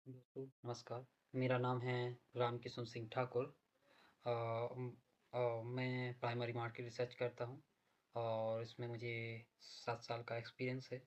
दोस्तों नमस्कार। मेरा नाम है रामकिशन सिंह ठाकुर। अ, उम, मैं प्राइमरी मार्केट रिसर्च करता हूँ और इसमें मुझे 7 साल का एक्सपीरियंस है।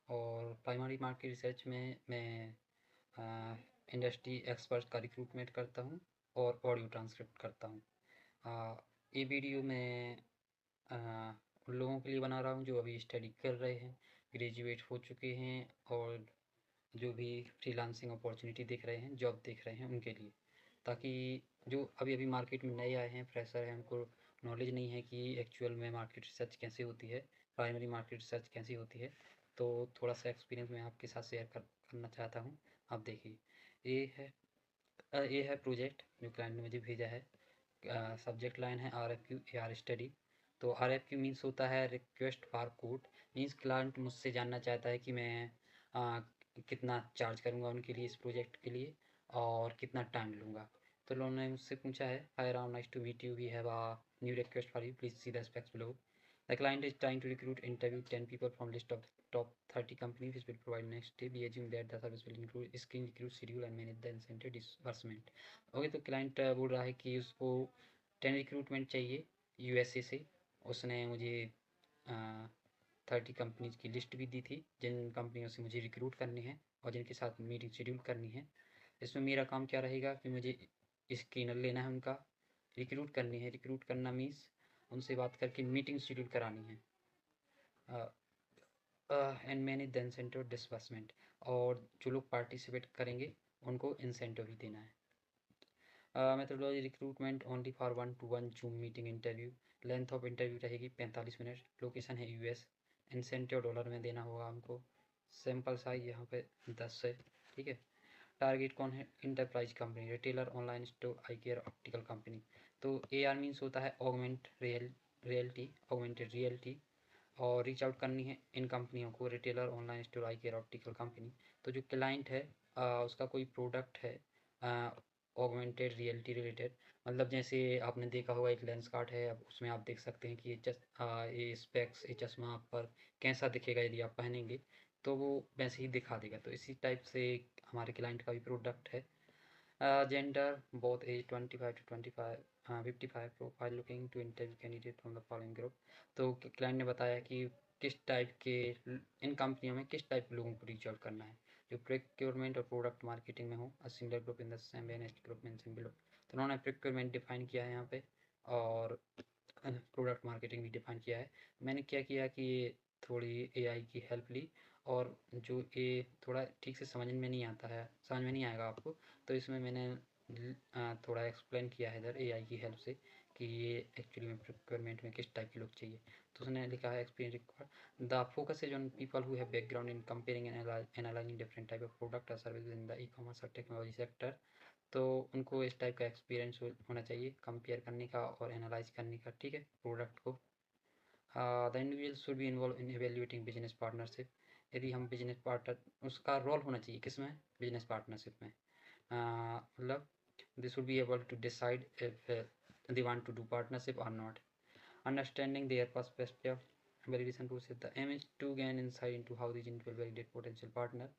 और प्राइमरी मार्केट रिसर्च में मैं इंडस्ट्री एक्सपर्ट का रिक्रूटमेंट करता हूँ और ऑडियो ट्रांसक्रिप्ट करता हूँ। ये वीडियो मैं उन लोगों के लिए बना रहा हूँ जो अभी स्टडी कर रहे हैं, ग्रेजुएट हो चुके हैं और जो भी फ्रीलांसिंग अपॉर्चुनिटी देख रहे हैं, जॉब देख रहे हैं उनके लिए। ताकि जो अभी-अभी मार्केट में नए आए हैं, फ्रेशर हैं, उनको नॉलेज नहीं है कि एक्चुअल में मार्केट रिसर्च कैसे होती है, प्राइमरी मार्केट रिसर्च कैसी होती है। तो थोड़ा-सा एक्सपीरियंस मैं आपके साथ शेयर करना चाहता हूँ। आप देखिए, ये है ये है प्रोजेक्ट जो क्लाइंट ने मुझे भेजा है। सब्जेक्ट लाइन है आरएफक्यू एआर स्टडी। तो आरएफक्यू मीन्स होता है request for quote. Means client मुझसे जानना चाहता है कि मैं आ, कितना चार्ज करूँगा उनके लिए, इस प्रोजेक्ट के लिए, और कितना टाइम लूँगा। तो उन्होंने मुझसे पूछा है, hi Ram, nice to meet you, we have a new request for you, please see the specs below. The client is trying to recruit interview 10 people from list of top 30 companies which will provide next day. We assume that the service will include screen recruit schedule and manage the incentive disbursement. Okay, तो client बोल रहा है कि उसको 10 recruitment चाहिए USA से। उसने मुझे 30 कंपनीज की लिस्ट भी दी थी जिन कंपनियों से मुझे रिक्रूट करनी है और जिनके साथ मीटिंग शेड्यूल करनी है। इसमें मेरा काम क्या रहेगा कि मुझे स्क्रीनर लेना है, उनका रिक्रूट करनी है। रिक्रूट करना मीन्स उनसे बात करके मीटिंग शेड्यूल करानी है and manage the incentive disbursement. और जो लोग पार्टिसिपेट करेंगे उनको इंसेंटिव भी देना है। Methodology recruitment only for 1-to-1 zoom meeting interview. Length of interview रहेगी 45 मिनट। लोकेशन है यूएस। इंसेंटिव डॉलर में देना होगा हमको। सैम्पल साइज यहाँ पे 10 है, ठीक है। टारगेट कौन है? Enterprise company, retailer, online store, eye care, optical company. तो ए आर मीन्स होता है रियलिटी, ऑगमेंटेड रियलिटी। और रीच आउट करनी है इन कंपनियों को, retailer, online store, eye care, optical company. तो जो क्लाइंट है उसका कोई प्रोडक्ट है ऑगमेंटेड रियलिटी रिलेटेड। मतलब जैसे आपने देखा होगा एक लेंस कार्ट है, अब उसमें आप देख सकते हैं कि ये स्पेक्स, ये चश्मा आप पर कैसा दिखेगा यदि आप पहनेंगे, तो वो वैसे ही दिखा देगा। तो इसी टाइप से हमारे क्लाइंट का भी प्रोडक्ट है। Gender both age 25 to 25 55, profile looking to interview candidate from the following group. तो क्लाइंट ने बताया कि किस टाइप के इन कंपनियों में किस टाइप के लोगों को रीच आउट करना है, जो प्रोक्योरमेंट और प्रोडक्ट मार्केटिंग में हो। A similar group in the same वेनेस्ट ग्रुप मेंशन बिलो। तो उन्होंने प्रोक्योरमेंट डिफाइन किया है यहाँ पे और प्रोडक्ट मार्केटिंग भी डिफाइन किया है। मैंने क्या किया कि ये थोड़ी एआई की हेल्प ली। और जो ये थोड़ा ठीक से समझ में नहीं आता है, समझ में नहीं आएगा आपको, तो इसमें मैंने थोड़ा एक्सप्लेन किया है इधर एआई की हेल्प से कि ये एक्चुअली में रिक्वायरमेंट में किस टाइप के लोग चाहिए। तो उसने लिखा है experience required, the focus is on people who have background in comparing and analysing different type of product और service in the e commerce और टेक्नोलॉजी सेक्टर। तो उनको इस टाइप का एक्सपीरियंस होना चाहिए कंपेयर करने का और एनालाइज करने का, ठीक है, प्रोडक्ट को। The individual should be involve in evaluating business partnership. यदि हम बिजनेस पार्टनर, उसका रोल होना चाहिए किसमें? बिजनेस पार्टनरशिप में। मतलब they should be able to decide if they want to do partnership or not. Understanding their perspective, validation process. The aim is to gain insight into how the individual validate potential partner.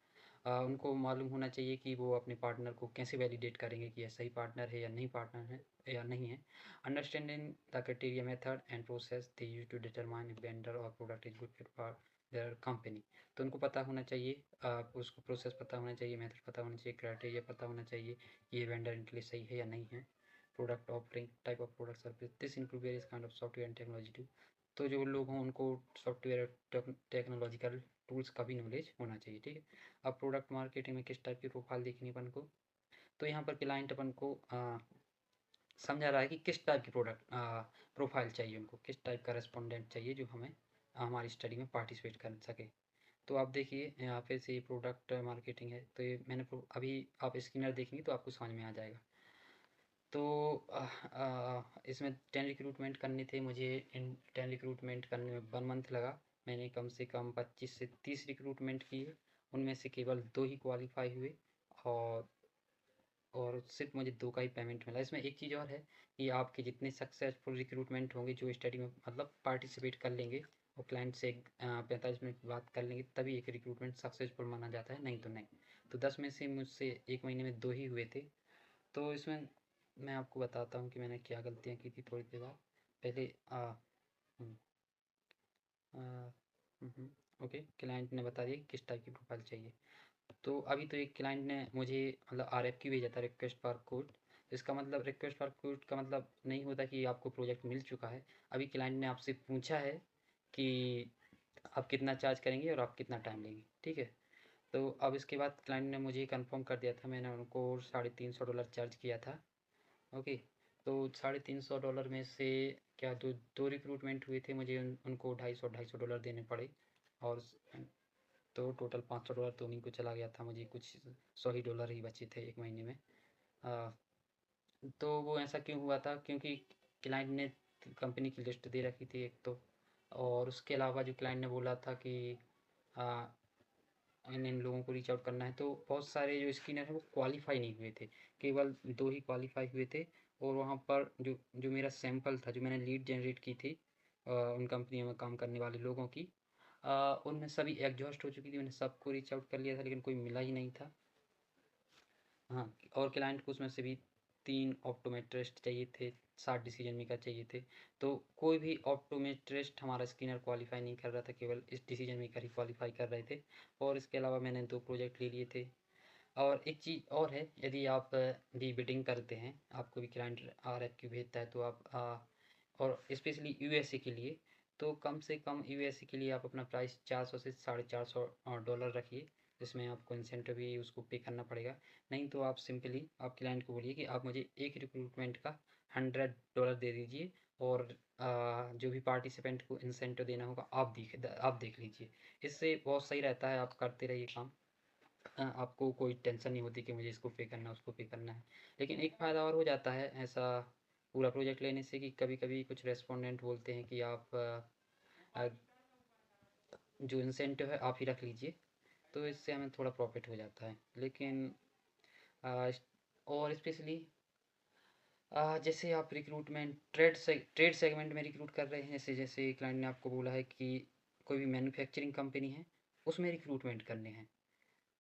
उनको मालूम होना चाहिए कि वो अपने partner को कैसे validate करेंगे कि यह सही पार्टनर है या नहीं, पार्टनर है या नहीं है। Understanding the criteria, method and process they use to determine if vendor और product is good fit for their company. तो उनको पता होना चाहिए, उसको प्रोसेस पता होना चाहिए, मेथड पता होना चाहिए, क्राइटेरिया पता होना चाहिए कि ये वेंडर इनके लिए सही है या नहीं है। Product offering, type of product service, this include various kind of software and technology too. तो जो लोग हों उनको सॉफ्टवेयर टेक्नोलॉजिकल टूल्स का भी नॉलेज होना चाहिए, ठीक है। अब प्रोडक्ट मार्केटिंग में किस टाइप की प्रोफाइल देखनी अपन को, तो यहाँ पर क्लाइंट अपन को समझा रहा है कि किस टाइप की प्रोडक्ट प्रोफाइल चाहिए, उनको किस टाइप का रेस्पोंडेंट चाहिए जो हमें हमारी स्टडी में पार्टिसिपेट कर सके। तो आप देखिए यहाँ पे से प्रोडक्ट मार्केटिंग है, तो ये मैंने अभी आप स्कैनर देखेंगे तो आपको समझ में आ जाएगा। तो इसमें 10 रिक्रूटमेंट करने थे मुझे। इन 10 रिक्रूटमेंट करने में 1 मंथ लगा। मैंने कम से कम 25 से 30 रिक्रूटमेंट किए, उनमें से केवल 2 ही क्वालिफाई हुए। और सिर्फ मुझे 2 का ही पेमेंट मिला। इसमें एक चीज़ और है कि आपके जितने सक्सेसफुल रिक्रूटमेंट होंगे जो स्टडी में मतलब पार्टिसिपेट कर लेंगे, और क्लाइंट से 45 मिनट बात कर लेंगे तभी एक रिक्रूटमेंट सक्सेसफुल माना जाता है, नहीं तो नहीं। तो 10 में से मुझसे 1 महीने में 2 ही हुए थे। तो इसमें मैं आपको बताता हूँ कि मैंने क्या गलतियाँ की थी थोड़ी देर बाद। पहले हुँ, अ, ओके, क्लाइंट ने बता दिया किस टाइप की प्रोफ़ाइल चाहिए। तो अभी तो एक क्लाइंट ने मुझे मतलब आरएफक्यू भेजा था, रिक्वेस्ट फॉर कोट। इसका मतलब रिक्वेस्ट फॉर कोट का मतलब नहीं होता कि आपको प्रोजेक्ट मिल चुका है। अभी क्लाइंट ने आपसे पूछा है कि आप कितना चार्ज करेंगे और आप कितना टाइम लेंगे, ठीक है? तो अब इसके बाद क्लाइंट ने मुझे कंफर्म कर दिया था, मैंने उनको $350 चार्ज किया था, ओके। तो $350 में से क्या दो रिक्रूटमेंट हुए थे, मुझे उनको $250 देने पड़े। और तो टोटल $500 तो उन्हीं को चला गया था, मुझे कुछ $100 ही बचे थे 1 महीने में। अ, तो वो ऐसा क्यों हुआ था, क्योंकि क्लाइंट ने कंपनी की लिस्ट दे रखी थी एक तो, और उसके अलावा जो क्लाइंट ने बोला था कि अ, इन लोगों को रीच आउट करना है, तो बहुत सारे जो स्क्रीनर हैं वो क्वालिफाई नहीं हुए थे, केवल 2 ही क्वालिफाई हुए थे। और वहाँ पर जो जो मेरा सैंपल था, जो मैंने लीड जनरेट की थी उन कंपनियों में काम करने वाले लोगों की, उनमें सभी एग्जॉस्ट हो चुकी थी, मैंने सबको रीच आउट कर लिया था लेकिन कोई मिला ही नहीं था। हाँ, और क्लाइंट को उसमें से भी 3 ऑप्टोमेट्रिस्ट चाहिए थे, 7 डिसीजन मेकर चाहिए थे। तो कोई भी ऑप्टोमेट्रिस्ट हमारा स्क्रीनर क्वालिफ़ाई नहीं कर रहा था, केवल इस डिसीजन मेकर ही क्वालिफ़ाई कर रहे थे। और इसके अलावा मैंने 2 प्रोजेक्ट ले लिए थे। और एक चीज़ और है, यदि आप री-बिडिंग करते हैं, आपको भी क्लाइंट आरएफक्यू भेजता है, तो आप और स्पेशली यूएसए के लिए, तो कम से कम यूएसए के लिए आप अपना प्राइस 400 से $450 रखिए, जिसमें आपको इंसेंटिव भी उसको पे करना पड़ेगा। नहीं तो आप सिंपली आप क्लाइंट को बोलिए कि आप मुझे एक रिक्रूटमेंट का $100 दे दीजिए, और जो भी पार्टिसिपेंट को इंसेंटिव देना होगा आप देख लीजिए। इससे बहुत सही रहता है, आप करते रहिए काम। आपको कोई टेंशन नहीं होती कि मुझे इसको पे करना है, उसको पे करना है। लेकिन एक फ़ायदा और हो जाता है ऐसा पूरा प्रोजेक्ट लेने से, कि कभी-कभी कुछ रेस्पोंडेंट बोलते हैं कि आप अ, जो इंसेंटिव है आप ही रख लीजिए, तो इससे हमें थोड़ा प्रॉफ़िट हो जाता है। लेकिन अ, और स्पेशली जैसे आप रिक्रूटमेंट ट्रेड सेगमेंट में रिक्रूट कर रहे हैं, जैसे जैसे क्लाइंट ने आपको बोला है कि कोई भी मैन्युफैक्चरिंग कंपनी है, उसमें रिक्रूटमेंट करने हैं।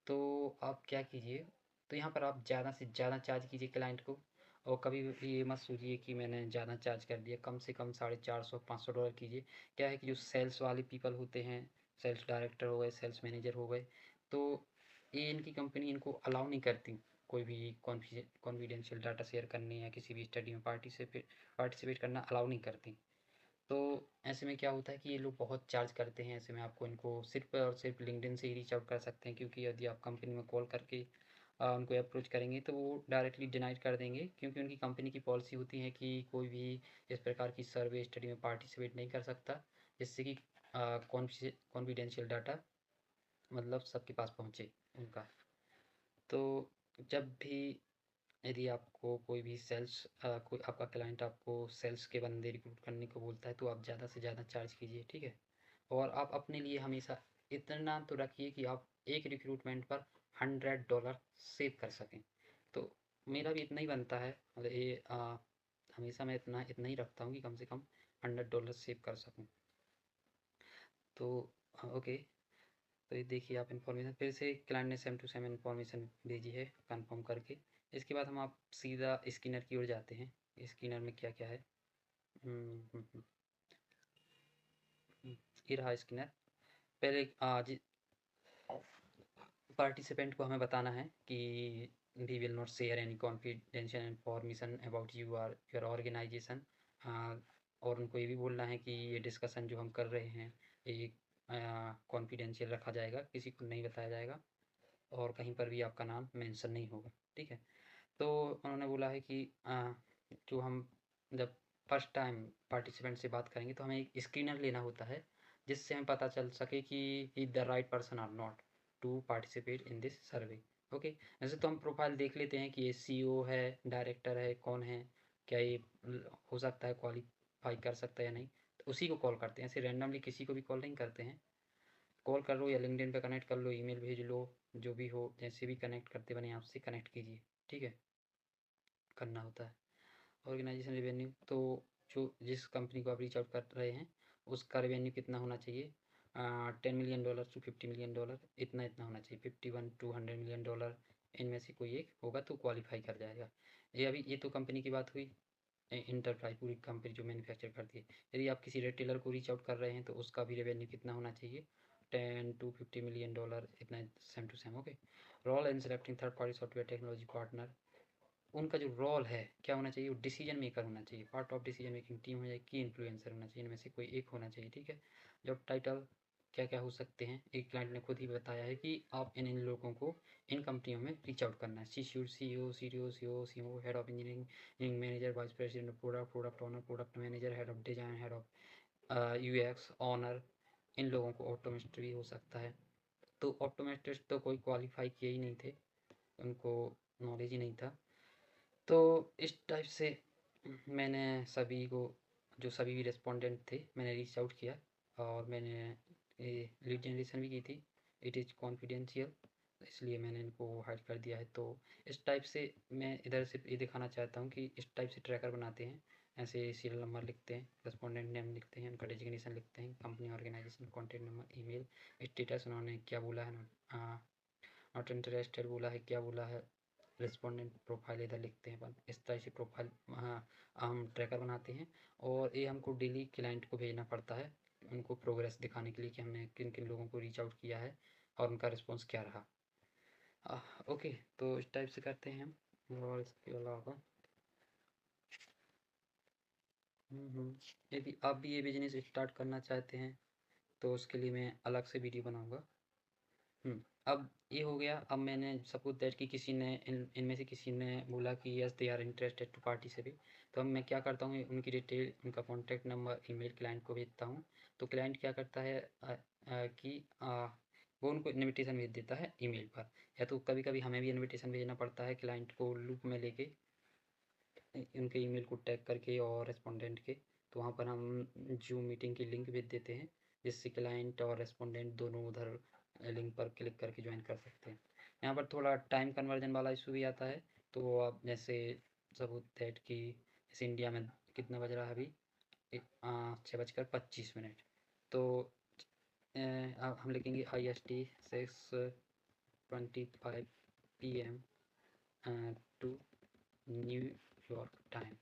तो आप क्या कीजिए, तो यहाँ पर आप ज़्यादा से ज़्यादा चार्ज कीजिए क्लाइंट को। और कभी भी ये मत सोचिए कि मैंने ज़्यादा चार्ज कर दिया, कम से कम $450-500 कीजिए। क्या है कि जो सेल्स वाले पीपल होते हैं, सेल्स डायरेक्टर हो गए, सेल्स मैनेजर हो गए, तो ये इनकी कंपनी इनको अलाउ नहीं करती कोई भी कॉन्फिडेंशियल डाटा शेयर करने या किसी भी स्टडी में पार्टिसिपेट करना अलाउ नहीं करती। तो ऐसे में क्या होता है कि ये लोग बहुत चार्ज करते हैं। ऐसे में आपको इनको सिर्फ़ और सिर्फ़ लिंक्डइन से ही रीच आउट कर सकते हैं, क्योंकि यदि आप कंपनी में कॉल करके उनको अप्रोच करेंगे तो वो डायरेक्टली डिनाई कर देंगे, क्योंकि उनकी कंपनी की पॉलिसी होती है कि कोई भी इस प्रकार की सर्वे स्टडी में पार्टिसिपेट नहीं कर सकता, जिससे कि कॉन्फिडेंशियल डाटा मतलब सबके पास पहुँचे उनका। तो जब भी यदि आपको कोई भी कोई आपका क्लाइंट आपको सेल्स के बंदे रिक्रूट करने को बोलता है, तो आप ज़्यादा से ज़्यादा चार्ज कीजिए, ठीक है? और आप अपने लिए हमेशा इतना तो रखिए कि आप एक रिक्रूटमेंट पर $100 सेव कर सकें। तो मेरा भी इतना ही बनता है, मतलब हमेशा मैं इतना इतना ही रखता हूँ कि कम से कम $100 सेव कर सकूँ। तो ओके, तो ये देखिए आप इन्फॉर्मेशन फिर से क्लाइंट ने सेम टू सेम इन्फॉर्मेशन भेजी है कंफर्म करके। इसके बाद हम आप सीधा स्किनर की ओर जाते हैं। स्किनर में क्या क्या है। हम्म, हम्म, हम्म, ये रहा स्किनर। पहले पार्टिसिपेंट को हमें बताना है कि we will not share any confidential information about you or your organization. और उनको ये भी बोलना है कि ये डिस्कशन जो हम कर रहे हैं, ये कॉन्फिडेंशियल रखा जाएगा, किसी को नहीं बताया जाएगा, और कहीं पर भी आपका नाम मेंशन नहीं होगा, ठीक है? तो उन्होंने बोला है कि जो हम जब फर्स्ट टाइम पार्टिसिपेंट से बात करेंगे तो हमें एक स्क्रीनर लेना होता है, जिससे हमें पता चल सके कि ही the right person or not to participate in this survey, okay. वैसे तो हम प्रोफाइल देख लेते हैं कि ये सीईओ है, डायरेक्टर है, कौन है, क्या ये हो सकता है क्वालिफाई कर सकता है या नहीं, तो उसी को कॉल करते हैं। ऐसे रैंडमली किसी को भी कॉल नहीं करते हैं। कॉल कर लो या लिंक्डइन पे कनेक्ट कर लो, ईमेल भेज लो, जो भी हो, जैसे भी कनेक्ट करते बने आपसे कनेक्ट कीजिए, ठीक है? करना होता है। ऑर्गेनाइजेशन रेवेन्यू, तो जो जिस कंपनी को आप रीच आउट कर रहे हैं, उसका रेवेन्यू कितना होना चाहिए, $10 मिलियन टू $50 मिलियन, इतना इतना होना चाहिए, 51 to 100 मिलियन डॉलर, इनमें से कोई एक होगा तो क्वालिफाई कर जाएगा। ये तो कंपनी की बात हुई, इंटरप्राइज पूरी कंपनी जो मैन्युफैक्चर करती है। यदि आप किसी रिटेलर को रीच आउट कर रहे हैं तो उसका भी रेवेन्यू कितना होना चाहिए, 10 to 50 मिलियन डॉलर, इतना same to same. Okay, role in selecting third party software technology partner, उनका जो रोल है क्या होना चाहिए, वो डिसीजन मेकर होना चाहिए, part of decision making team हो जाए, की इन्फ्लुएंसर होना चाहिए, इनमें से कोई एक होना चाहिए। ठीक है, जॉब टाइटल क्या क्या हो सकते हैं, एक क्लाइंट ने खुद ही बताया है कि आप इन लोगों को इन कंपनियों में रीच आउट करना है, CEO, CTO, COO, head of engineering manager, vice president of product, product owner, product manager, head of design, head of UX owner, इन लोगों को ऑप्टोमेट्रिस्ट भी हो सकता है। तो ऑप्टोमेट्रिस्ट तो कोई क्वालिफाई किए ही नहीं थे, उनको नॉलेज ही नहीं था। तो इस टाइप से मैंने सभी को, जो सभी भी रेस्पोंडेंट थे, मैंने रीच आउट किया और मैंने ये लीड जनरेशन भी की थी। इट इज़ कॉन्फिडेंशियल, इसलिए मैंने इनको हाइड कर दिया है। तो इस टाइप से मैं इधर से ये दिखाना चाहता हूँ कि इस टाइप से ट्रैकर बनाते हैं, ऐसे सीरियल नंबर लिखते हैं, रेस्पोंडेंट नेम लिखते हैं, उनका डेजिग्नेशन लिखते हैं, company organization, contact number, email, status, उन्होंने क्या बोला है, नॉट इंटरेस्टेड बोला है, क्या बोला है, रिस्पोंडेंट प्रोफाइल इधर लिखते हैं अपन। इस तरह से प्रोफाइल हम ट्रैकर बनाते हैं और ये हमको डेली क्लाइंट को भेजना पड़ता है, उनको प्रोग्रेस दिखाने के लिए कि हमने किन किन लोगों को रीच आउट किया है और उनका रिस्पॉन्स क्या रहा। ओके, तो इस टाइप से करते हैं हम। और इसके अलावा यदि आप भी ये बिजनेस स्टार्ट करना चाहते हैं तो उसके लिए मैं अलग से वीडियो बनाऊंगा। अब ये हो गया। अब मैंने सपोज दैट कि किसी ने इनमें से किसी ने बोला कि yes they are interested to participate, तो अब मैं क्या करता हूँ, उनकी डिटेल, उनका कॉन्टैक्ट नंबर, ईमेल क्लाइंट को भेजता हूँ। तो क्लाइंट क्या करता है कि वो उनको इनविटेशन भेज देता है ईमेल पर, या तो कभी कभी हमें भी इनविटेशन भेजना पड़ता है क्लाइंट को लूप में लेके, उनके ईमेल को टैग करके और रेस्पोंडेंट के। तो वहाँ पर हम जूम मीटिंग की लिंक भेज देते हैं, जिससे क्लाइंट और रेस्पोंडेंट दोनों उधर लिंक पर क्लिक करके ज्वाइन कर सकते हैं। यहाँ पर थोड़ा टाइम कन्वर्जन वाला इशू भी आता है। तो आप जैसे सपोज दैट कि जैसे इंडिया में कितना बज रहा है अभी, 6:25। तो अब हम लिखेंगे IST 6:25 PM to New York time.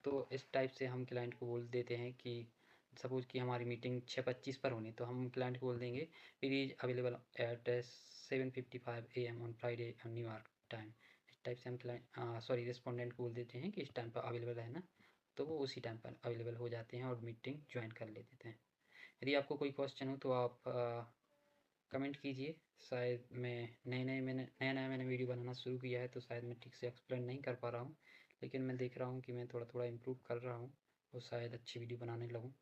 तो इस टाइप से हम क्लाइंट को बोल देते हैं कि सपोज कि हमारी मीटिंग 6:25 पर होनी, तो हम क्लाइंट को बोल देंगे it is available at 7:55 AM on Friday New York time. इस टाइप से हम रिस्पोंडेंट को बोल देते हैं कि इस टाइम पर अवेलेबल है ना, तो वो उसी टाइम पर अवेलेबल हो जाते हैं और मीटिंग ज्वाइन कर लेते हैं। यदि आपको कोई क्वेश्चन हो तो आप कमेंट कीजिए। शायद मैं नया नया मैंने वीडियो बनाना शुरू किया है, तो शायद मैं ठीक से एक्सप्लेन नहीं कर पा रहा हूँ, लेकिन मैं देख रहा हूँ कि मैं थोड़ा थोड़ा इम्प्रूव कर रहा हूँ और शायद अच्छी वीडियो बनाने लगूँ।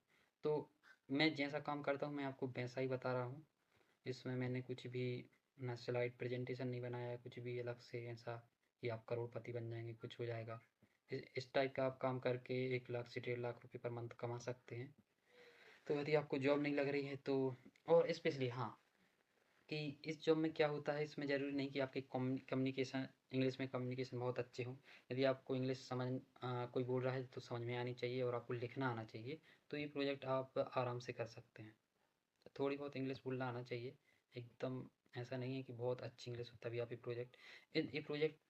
तो मैं जैसा काम करता हूँ मैं आपको वैसा ही बता रहा हूँ। इसमें मैंने कुछ भी ना स्लाइड प्रेजेंटेशन नहीं बनाया है, कुछ भी अलग से ऐसा कि आप करोड़पति बन जाएंगे, कुछ हो जाएगा। इस टाइप का आप काम करके 1 लाख से 1.5 लाख रुपये पर मंथ कमा सकते हैं। तो यदि आपको जॉब नहीं लग रही है तो, और स्पेशली हाँ, कि इस जॉब में क्या होता है, इसमें ज़रूरी नहीं कि आपकी कम्युनिकेशन, इंग्लिश में कम्युनिकेशन बहुत अच्छे हों। यदि आपको इंग्लिश कोई बोल रहा है तो समझ में आनी चाहिए और आपको लिखना आना चाहिए, तो ये प्रोजेक्ट आप आराम से कर सकते हैं। थोड़ी बहुत इंग्लिश बोलना आना चाहिए, एकदम ऐसा नहीं है कि बहुत अच्छी इंग्लिश हो तभी आप ये प्रोजेक्ट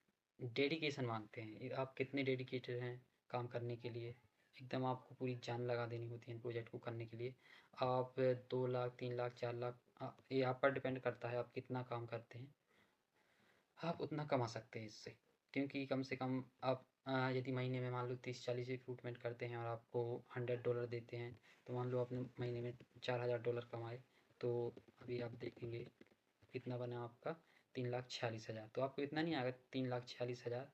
डेडिकेशन मांगते हैं। आप कितने डेडिकेटेड हैं काम करने के लिए, एकदम आपको पूरी जान लगा देनी होती है इन प्रोजेक्ट को करने के लिए। आप 2 लाख, 3 लाख, 4 लाख, ये आप पर डिपेंड करता है आप कितना काम करते हैं, आप उतना कमा सकते हैं इससे। क्योंकि कम से कम आप यदि महीने में मान लो 30-40 रिक्रूटमेंट करते हैं और आपको $100 देते हैं, तो मान लो आपने महीने में $4000 कमाए, तो अभी आप देखेंगे कितना बना आपका, 3,46,000। तो आपको इतना नहीं आएगा 3,46,000,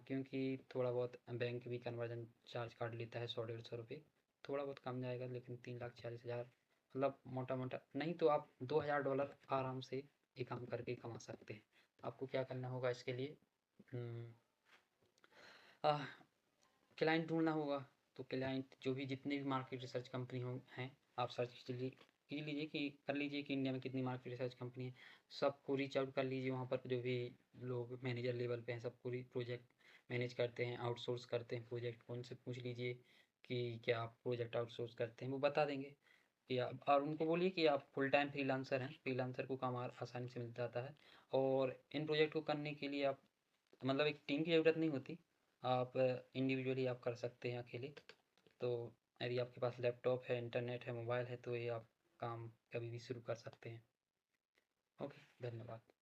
क्योंकि थोड़ा बहुत बैंक भी कन्वर्जन चार्ज काट लेता है, 100-150 रुपये, थोड़ा बहुत कम जाएगा, लेकिन 3,46,000 मतलब मोटा मोटा नहीं तो आप $2,000 आराम से ये काम करके कमा सकते हैं। आपको क्या करना होगा इसके लिए, क्लाइंट ढूंढना होगा। तो क्लाइंट जो भी जितने भी मार्केट रिसर्च कंपनी हो हैं, आप सर्च कीजिए कि कर लीजिए कि इंडिया में कितनी मार्केट रिसर्च कंपनी है, सबको रीच आउट कर लीजिए। वहाँ पर जो भी लोग मैनेजर लेवल पे हैं, सबको प्रोजेक्ट मैनेज करते हैं, आउटसोर्स करते हैं प्रोजेक्ट को, उनसे पूछ लीजिए कि क्या आप प्रोजेक्ट आउटसोर्स करते हैं, वो बता देंगे कि आप, और उनको बोलिए कि आप फुल टाइम फ्रीलांसर हैं, फ्रीलांसर को काम आसानी से मिल जाता है। और इन प्रोजेक्ट को करने के लिए आप, मतलब एक टीम की ज़रूरत नहीं होती, आप इंडिविजुअली आप कर सकते हैं अकेले। तो यदि आपके पास लैपटॉप है, इंटरनेट है, मोबाइल है, तो ये आप काम कभी भी शुरू कर सकते हैं। ओके, धन्यवाद।